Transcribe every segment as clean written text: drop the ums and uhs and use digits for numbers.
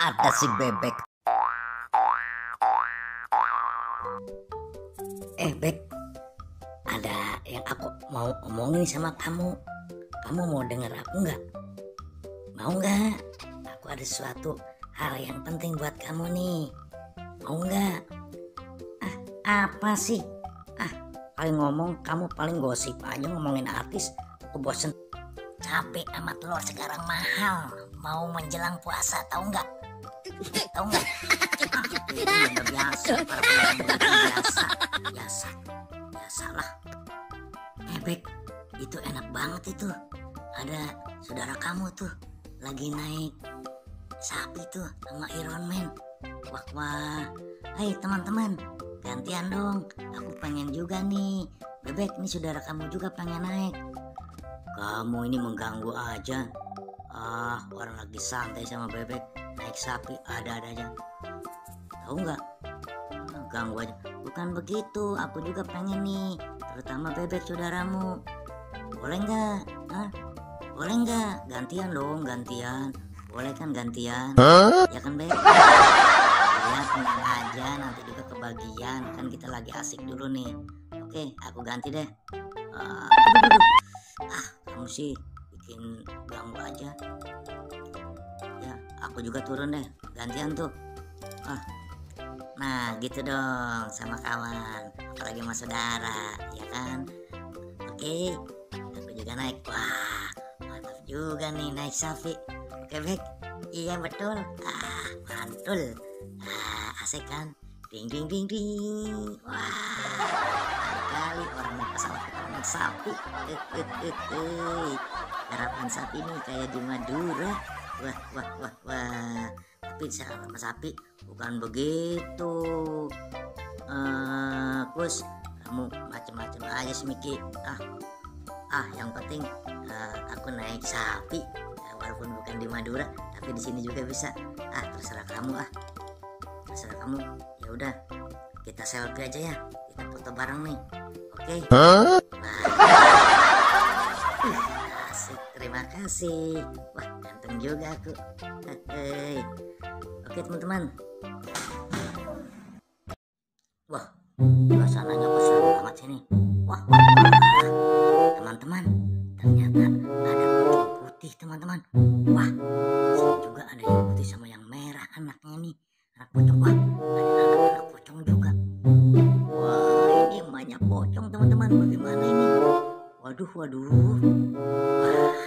Ada si bebek. Bek, ada yang aku mau omongin sama kamu. Kamu mau denger aku nggak? Mau nggak? Aku ada sesuatu hal yang penting buat kamu nih. Mau nggak? Apa sih? Paling ngomong kamu paling gosip aja ngomongin artis. Aku bosen. Capek amat, telur sekarang mahal. Mau menjelang puasa, tahu nggak? Tahu nggak? Itu udah biasa, para penonton biasa lah. Bek, itu enak banget itu. Ada saudara kamu tuh lagi naik sapi tuh sama Iron Man. Wah. Hai teman-teman, gantian dong. Aku pengen juga nih. Bebek, ini saudara kamu juga pengen naik. Kamu ini mengganggu aja. Orang lagi santai sama bebek naik sapi ada-ada aja. Tahu nggak? Ganggu aja. Bukan begitu, aku juga pengen nih, terutama bebek saudaramu. Boleh nggak? Boleh nggak? Gantian dong, gantian. Boleh kan gantian? Ya kan beb? Ya tenang aja, nanti juga kebagian. Kan kita lagi asik dulu nih. Oke, aku ganti deh. Kamu sih bikin ganggu aja. Ya, aku juga turun deh, gantian tuh. Nah gitu dong sama kawan, apalagi sama saudara, ya kan? Oke, aku juga naik. Wah, mantap juga nih naik sapi. Oke bek, iya betul. Mantul. Asik kan? Ding ding ding ding. Wah, kali orang naik pesawat kita naik sapi. Harapan sapi nih kayak di Madura. Wah. Tapi sama sapi bukan begitu. Kus, kamu macem-macem aja sih Miki. Yang penting aku naik sapi, walaupun bukan di Madura, tapi di sini juga bisa. Terserah kamu terserah kamu. Ya udah, kita selfie aja ya, kita foto bareng nih. Oke? Asik, terima kasih. Wah, ganteng juga aku. Oke teman-teman. Wah, suasananya kok seru banget sini. Wah. Teman-teman, ternyata ada kucing putih teman-teman. Wah, sini juga ada yang putih sama yang merah anaknya nih. Anak pocong. Wah, ada anak pocong juga. Wah, ini banyak pocong teman-teman. Bagaimana ini? Waduh. Wah,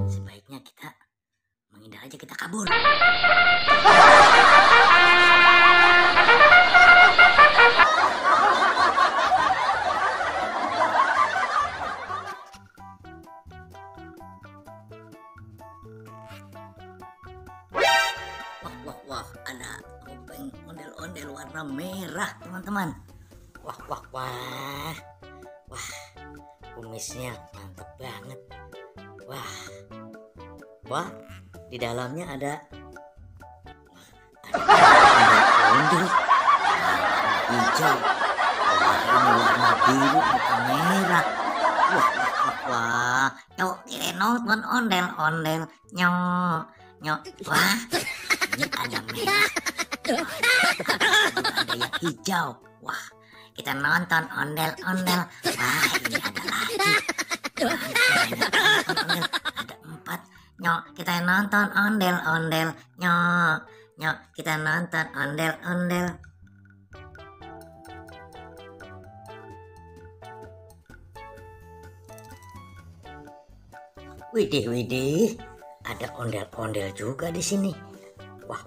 sebaiknya kita menghindar aja, kita kabur. Wah, ada topeng ondel-ondel warna merah teman-teman. Wah, kumisnya mantap banget. Wah, di dalamnya ada ondel-ondel hijau. Ini warna biru bukan merah. Wah, yuk kita nonton ondel-ondel nyok. Wah, ini ada merah, ada yang hijau. Wah, kita nonton ondel-ondel. Wah, ini ada lagi. Ada 4. Nyok, kita nonton ondel-ondel. Nyok, kita nonton ondel-ondel. Widih, ada ondel-ondel juga di sini. Wah.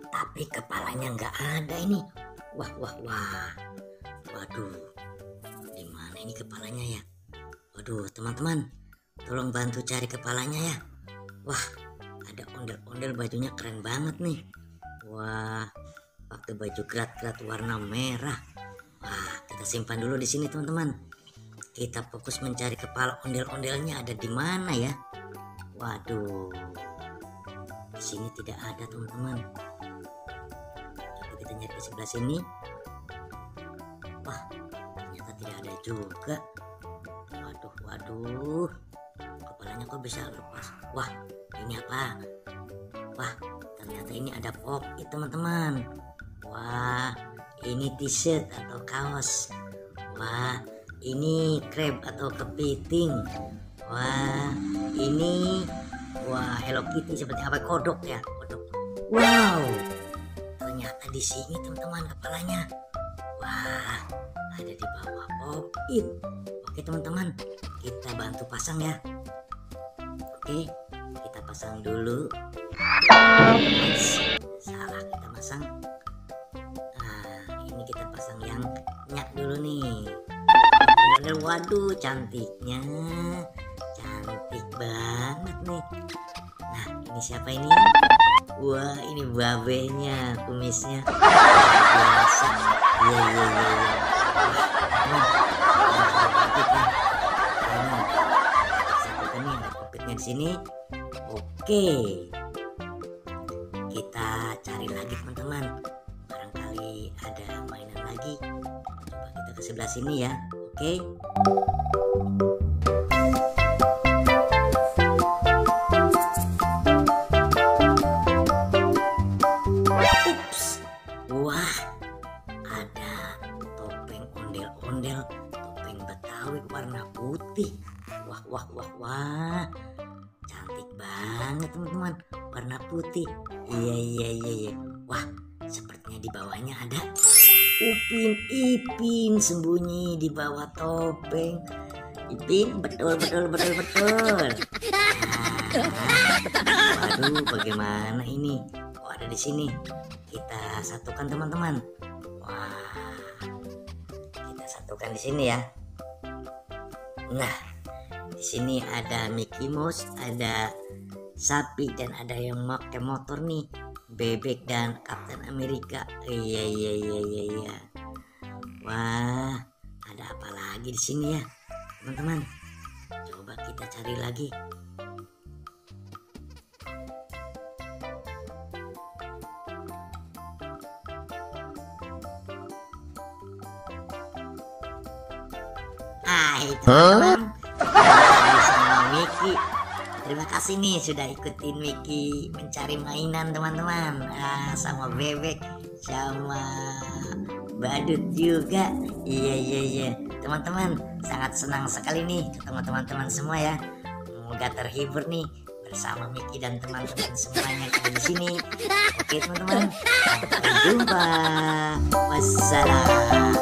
Tapi kepalanya nggak ada ini. Wah. Waduh, di mana ini kepalanya ya? Waduh, teman-teman, tolong bantu cari kepalanya ya. Wah, ada ondel-ondel, bajunya keren banget nih. Wah, pakai baju gelat-gelat warna merah. Wah, kita simpan dulu di sini teman-teman. Kita fokus mencari kepala ondel-ondelnya ada di mana ya. Waduh, di sini tidak ada teman-teman. Coba kita nyari ke sebelah sini. Wah, ternyata tidak ada juga. Waduh, kepalanya kok bisa lepas. Wah, ini apa? Wah, ternyata ini ada pop-it teman-teman. Wah, ini t-shirt atau kaos. Wah, ini krep atau kepiting. Wah, ini Hello Kitty seperti apa, kodok ya, kodok. Wow, ternyata di sini teman-teman kepalanya. Wah, ada di bawah pop-it. Oke teman-teman, kita bantu pasang ya. Oke, kita pasang dulu. Salah, kita pasang. Nah, ini kita pasang yang nyak dulu nih. Waduh, cantiknya, cantik banget nih. Nah, ini siapa ini? Wah, ini babenya, kumisnya biasa. Iya. Satukan nih, ada kopitnya di sini. Oke, kita cari lagi teman-teman. Barangkali ada mainan lagi. Coba kita ke sebelah sini ya. Oke. Ups. Wah, ada topeng ondel-ondel, topeng Betawi warna putih. Wah. Cantik banget teman-teman, warna putih. Iya. Wah, sepertinya di bawahnya ada Upin Ipin sembunyi di bawah topeng. Ipin, betul. Nah, waduh, bagaimana ini? Kok ada di sini? Kita satukan teman-teman. Wah, kita satukan di sini ya. Nah, di sini ada Mickey Mouse, ada sapi, dan ada yang pakai motor nih, Bebek dan Kapten Amerika. Iya. Wah, ada apa lagi di sini ya, teman-teman? Coba kita cari lagi. Hai teman-teman, sama Miki. Terima kasih nih sudah ikutin Miki mencari mainan teman-teman. Sama Bebek, sama Badut juga. Iya. Teman-teman, sangat senang sekali nih ketemu teman-teman semua ya. Semoga terhibur nih bersama Miki dan teman-teman semuanya di sini. Oke teman-teman, sampai jumpa. Wassalam.